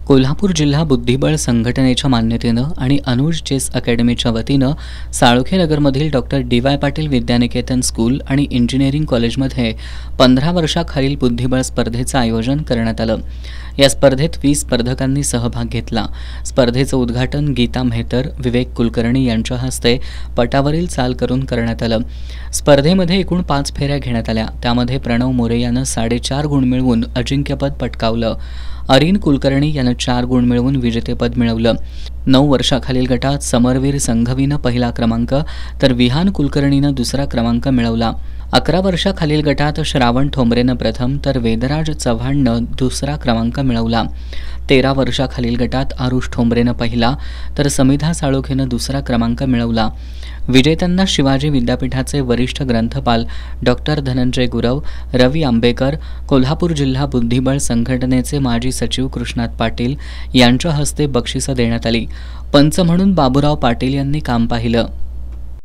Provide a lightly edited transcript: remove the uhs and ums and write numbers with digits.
कोल्हापूर जिल्हा बुद्धिबळ संघटनेच्या मान्यतेनं आणि अनुज चेस अकॅडमीच्या वतीनं साळोखे नगरमधील डॉक्टर डी.वाय. पाटील विद्यानिकेतन स्कूल आणि इंजिनिअरिंग कॉलेजमध्ये 15 वर्षाखालील बुद्धिबळ स्पर्धेचं आयोजन करण्यात आलं। या स्पर्धेत 20 स्पर्धकांनी सहभाग घेतला। स्पर्धेचं उद्घाटन गीता मेहतर, विवेक कुलकर्णी यांच्या हस्ते पटावरील चाल करून करण्यात आलं। स्पर्धेमध्ये एकूण 5 फेऱ्या घेण्यात आल्या। त्यामध्ये प्रणव मोरे यानं 4.5 गुण मिळवून अजिंक्यपद पटकावलं। अरिन कुलकर्णी यानं 4 गुण मिळवून विजेतेपद मिळवलं। 9 वर्षाखालील गटात समरवीर संघवीनं पहिला क्रमांक तर विहान कुलकर्णीनं दुसरा क्रमांक मिळवला। 11 वर्षाखालील गटात श्रावण ठोंबरेनं प्रथम तर वेदराज चव्हाणनं दुसरा क्रमांक मिळवला। 13 वर्षाखालील गटात आरुष ठोंबरेनं पहिला तर समिधा साळोखेनं दुसरा क्रमांक मिळवला। विजेत्यांना शिवाजी विद्यापीठाचे वरिष्ठ ग्रंथपाल डॉक्टर धनंजय गुरव, रवी आंबेकर, कोल्हापूर जिल्हा बुद्धिबळ संघटनेचे माजी सचिव कृष्णात पाटील यांच्या हस्ते बक्षिसं देण्यात आली। पंच म्हणून बाबूराव पाटील यांनी काम पाहिलं।